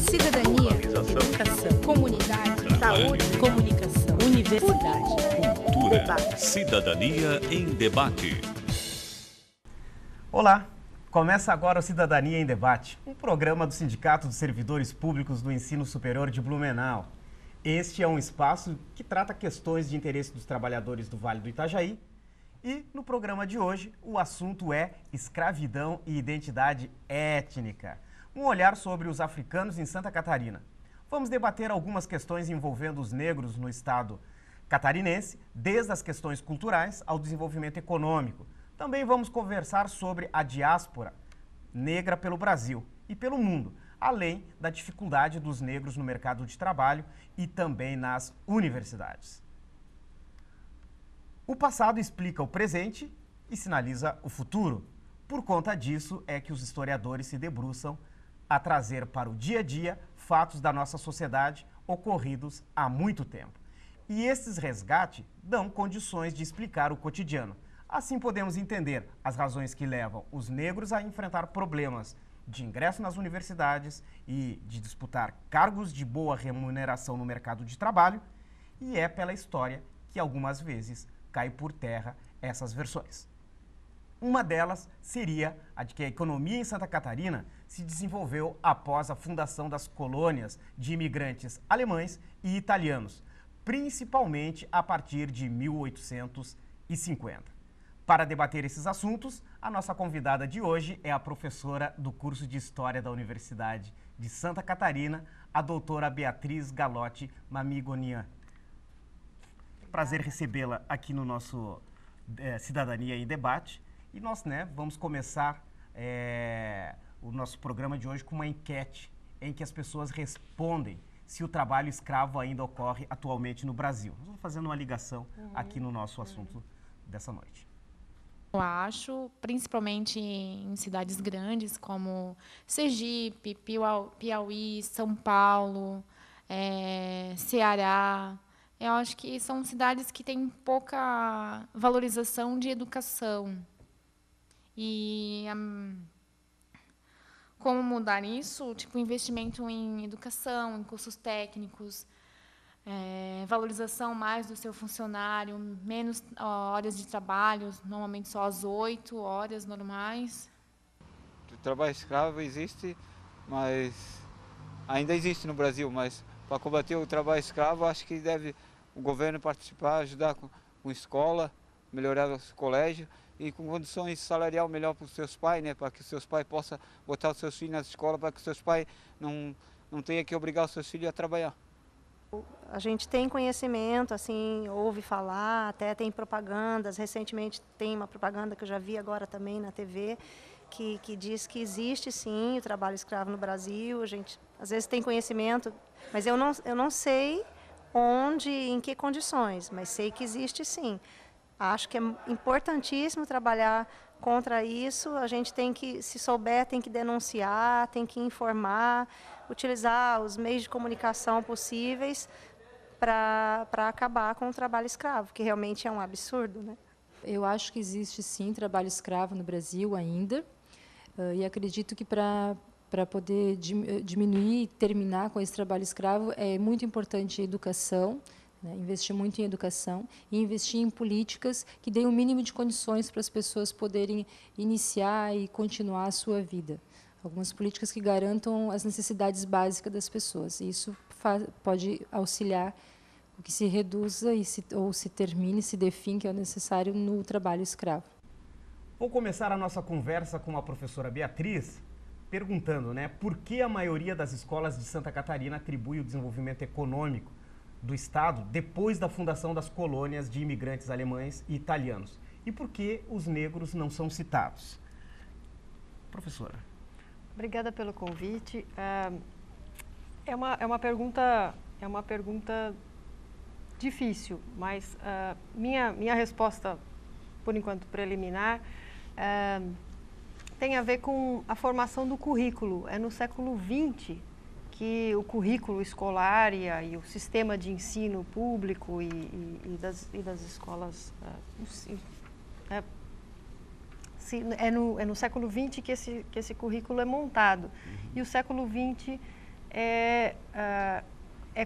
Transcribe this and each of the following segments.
cidadania, educação, comunidade, saúde, comunicação, universidade, Cultura, debate. cidadania em debate. Olá, começa agora o Cidadania em Debate, um programa do Sindicato dos Servidores Públicos do Ensino Superior de Blumenau. Este é um espaço que trata questões de interesse dos trabalhadores do Vale do Itajaí. E no programa de hoje, o assunto é escravidão e identidade étnica. Um olhar sobre os africanos em Santa Catarina. Vamos debater algumas questões envolvendo os negros no estado catarinense, desde as questões culturais ao desenvolvimento econômico. Também vamos conversar sobre a diáspora negra pelo Brasil e pelo mundo, além da dificuldade dos negros no mercado de trabalho e também nas universidades. O passado explica o presente e sinaliza o futuro. Por conta disso é que os historiadores se debruçam a trazer para o dia a dia fatos da nossa sociedade ocorridos há muito tempo. E esses resgates dão condições de explicar o cotidiano. Assim podemos entender as razões que levam os negros a enfrentar problemas de ingresso nas universidades e de disputar cargos de boa remuneração no mercado de trabalho, e é pela história que algumas vezes cai por terra essas versões. Uma delas seria a de que a economia em Santa Catarina se desenvolveu após a fundação das colônias de imigrantes alemães e italianos, principalmente a partir de 1850. Para debater esses assuntos, a nossa convidada de hoje é a professora do curso de História da Universidade de Santa Catarina, a doutora Beatriz Galotti Mamigonian. Prazer recebê-la aqui no nosso Cidadania em Debate. E nós vamos começar o nosso programa de hoje com uma enquete em que as pessoas respondem se o trabalho escravo ainda ocorre atualmente no Brasil. Nós vamos fazendo uma ligação aqui no nosso assunto dessa noite. Eu acho, principalmente em cidades grandes como Sergipe, Piauí, São Paulo, Ceará. Eu acho que são cidades que têm pouca valorização de educação. E como mudar isso? Tipo, investimento em educação, em cursos técnicos, valorização mais do seu funcionário, menos horas de trabalho, normalmente só as 8 horas normais. O trabalho escravo existe, mas ainda existe no Brasil, mas para combater o trabalho escravo, acho que deve o governo participar, ajudar com escola, melhorar os colégios e com condições salariais melhor para os seus pais, né, para que os seus pais possam botar os seus filhos na escola, para que os seus pais não tenham que obrigar os seus filhos a trabalhar. A gente tem conhecimento, assim, ouve falar, até tem propagandas. Recentemente tem uma propaganda que eu já vi agora também na TV, que diz que existe sim o trabalho escravo no Brasil. A gente às vezes tem conhecimento, mas eu não sei onde, em que condições, mas sei que existe sim. Acho que é importantíssimo trabalhar contra isso. A gente tem que, se souber, tem que denunciar, tem que informar, utilizar os meios de comunicação possíveis para acabar com o trabalho escravo, que realmente é um absurdo, né? Eu acho que existe sim trabalho escravo no Brasil ainda, e acredito que para poder diminuir e terminar com esse trabalho escravo é muito importante a educação, né? Investir muito em educação e investir em políticas que deem o mínimo de condições para as pessoas poderem iniciar e continuar a sua vida. Algumas políticas que garantam as necessidades básicas das pessoas. E isso pode auxiliar o que se reduza ou se termine, se define que é necessário no trabalho escravo. Vou começar a nossa conversa com a professora Beatriz, perguntando, por que a maioria das escolas de Santa Catarina atribui o desenvolvimento econômico do Estado depois da fundação das colônias de imigrantes alemães e italianos. E por que os negros não são citados? Professora. Obrigada pelo convite. É uma pergunta difícil, mas minha resposta, por enquanto preliminar, tem a ver com a formação do currículo. É no século XX que o currículo escolar e o sistema de ensino público e das escolas é no século XX que esse currículo é montado. E o século XX é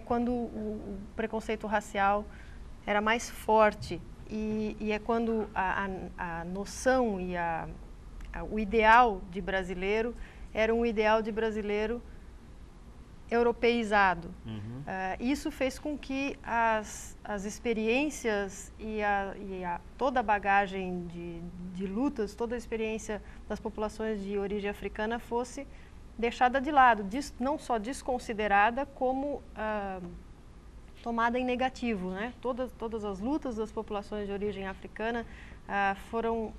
quando o preconceito racial era mais forte e é quando a noção e o ideal de brasileiro era um ideal de brasileiro europeizado. Isso fez com que as experiências e toda a bagagem de lutas, toda a experiência das populações de origem africana fosse deixada de lado, não só desconsiderada, como tomada em negativo, né? Todas as lutas das populações de origem africana foram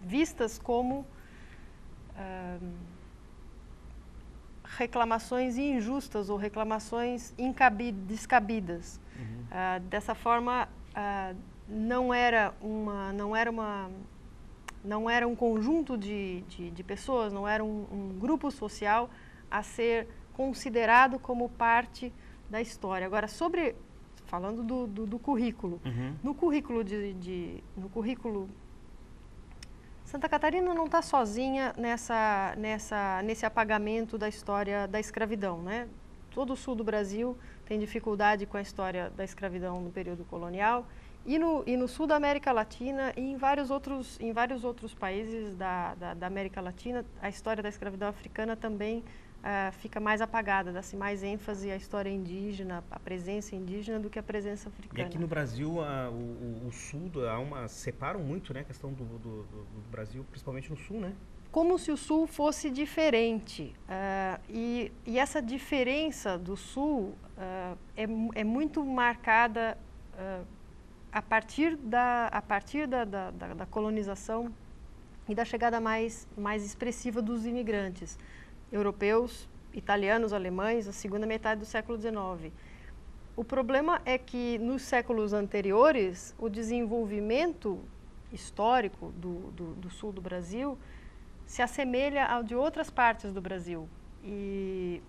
vistas como reclamações injustas ou reclamações descabidas. Dessa forma, não era um conjunto de pessoas, não era um grupo social a ser considerado como parte da história. Agora, falando do currículo, no currículo Santa Catarina não está sozinha nesse apagamento da história da escravidão, né? Todo o sul do Brasil tem dificuldade com a história da escravidão no período colonial e no sul da América Latina e em vários outros países da América Latina, a história da escravidão africana também fica mais apagada, dá-se mais ênfase à história indígena, à presença indígena do que à presença africana. E aqui no Brasil, o sul, separam muito, né, a questão do Brasil, principalmente no sul, né? Como se o sul fosse diferente. E essa diferença do sul é muito marcada a partir da colonização e da chegada mais expressiva dos imigrantes europeus, italianos, alemães, na segunda metade do século XIX. O problema é que nos séculos anteriores, o desenvolvimento histórico do sul do Brasil se assemelha ao de outras partes do Brasil. E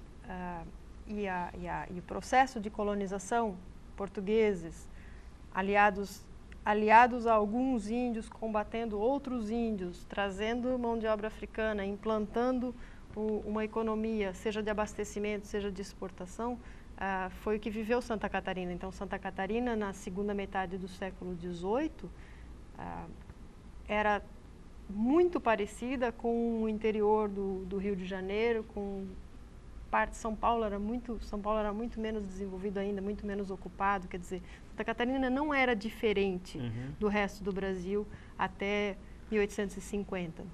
o processo de colonização, portugueses, aliados a alguns índios, combatendo outros índios, trazendo mão de obra africana, implantando uma economia, seja de abastecimento, seja de exportação, foi o que viveu Santa Catarina. Então, Santa Catarina, na segunda metade do século XVIII, era muito parecida com o interior do Rio de Janeiro, com parte de São Paulo era muito menos desenvolvido ainda, muito menos ocupado. Quer dizer, Santa Catarina não era diferente do resto do Brasil até 1850.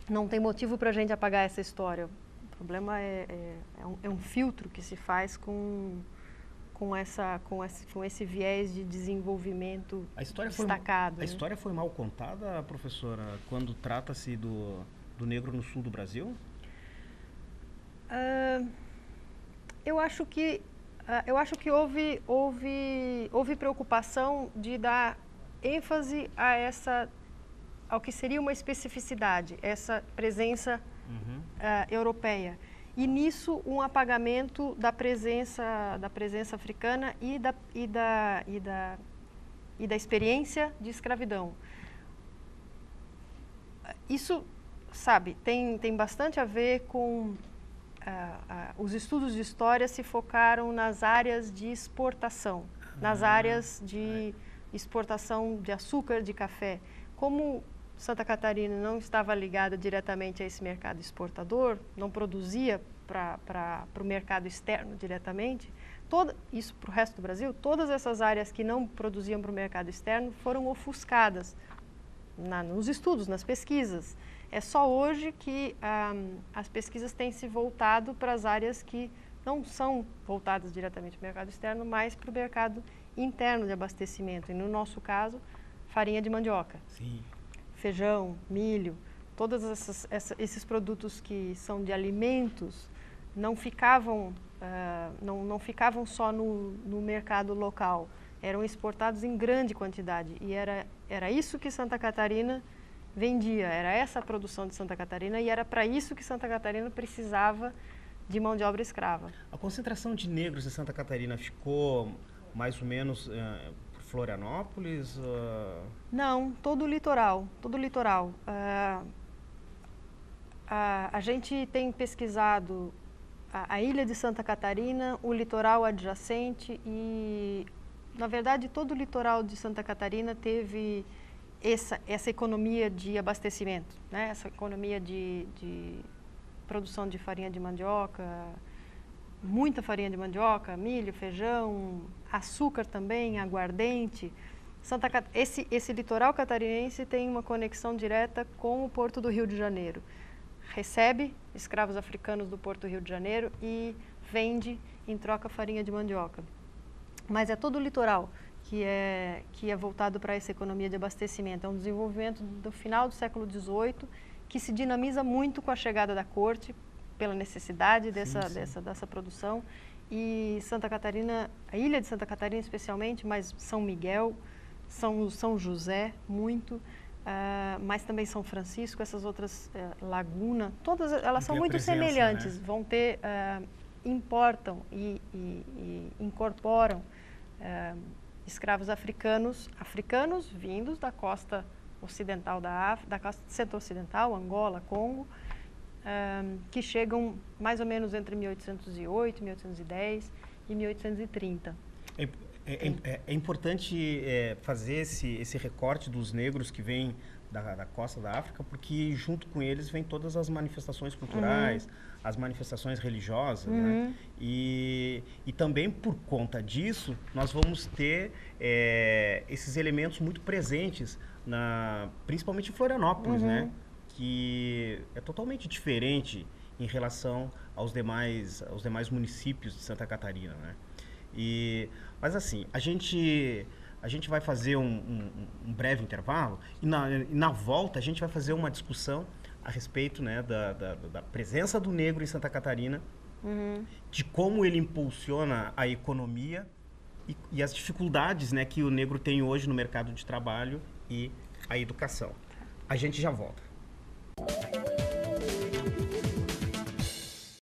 Não tem motivo para a gente apagar essa história. O problema é um filtro que se faz com esse viés de desenvolvimento destacado. A história foi mal contada, professora, quando trata-se do negro no sul do Brasil? Eu acho que houve preocupação de dar ênfase ao que seria uma especificidade, essa presença europeia. E nisso um apagamento da presença africana e da experiência de escravidão. Isso, sabe, tem bastante a ver com os estudos de história se focaram nas áreas de exportação, nas áreas de exportação de açúcar, de café. Como Santa Catarina não estava ligada diretamente a esse mercado exportador, não produzia para o mercado externo diretamente, isso para o resto do Brasil, todas essas áreas que não produziam para o mercado externo foram ofuscadas nos estudos, nas pesquisas. É só hoje que as pesquisas têm se voltado para as áreas que não são voltadas diretamente para o mercado externo, mas para o mercado interno de abastecimento. E no nosso caso, farinha de mandioca. Sim. Feijão, milho, todos esses produtos que são de alimentos não ficavam só no mercado local, eram exportados em grande quantidade e era isso que Santa Catarina vendia, era essa a produção de Santa Catarina e era para isso que Santa Catarina precisava de mão de obra escrava. A concentração de negros em Santa Catarina ficou mais ou menos Florianópolis? Não, todo o litoral. A gente tem pesquisado a ilha de Santa Catarina, o litoral adjacente e, na verdade, todo o litoral de Santa Catarina teve essa economia de abastecimento, né? Essa economia de produção de farinha de mandioca, muita farinha de mandioca, milho, feijão, açúcar também, aguardente. Esse litoral catarinense tem uma conexão direta com o Porto do Rio de Janeiro. Recebe escravos africanos do Porto do Rio de Janeiro e vende em troca farinha de mandioca. Mas é todo o litoral que é voltado para essa economia de abastecimento. É um desenvolvimento do final do século XVIII que se dinamiza muito com a chegada da corte, pela necessidade dessa produção. E Santa Catarina, a ilha de Santa Catarina especialmente, mas São Miguel, São José, muito, mas também São Francisco, essas outras, Laguna, todas elas são muito semelhantes, né? Vão ter, importam e incorporam escravos africanos vindos da costa ocidental da costa centro-ocidental, Angola, Congo, que chegam mais ou menos entre 1808, 1810 e 1830. É importante fazer esse recorte dos negros que vêm da costa da África, porque junto com eles vêm todas as manifestações culturais, as manifestações religiosas, né? E também por conta disso, nós vamos ter esses elementos muito presentes, principalmente em Florianópolis, né? Que é totalmente diferente em relação aos demais municípios de Santa Catarina, né? Mas assim, a gente vai fazer um breve intervalo e na volta a gente vai fazer uma discussão a respeito, né, da presença do negro em Santa Catarina, de como ele impulsiona a economia e as dificuldades, né, que o negro tem hoje no mercado de trabalho e a educação. A gente já volta.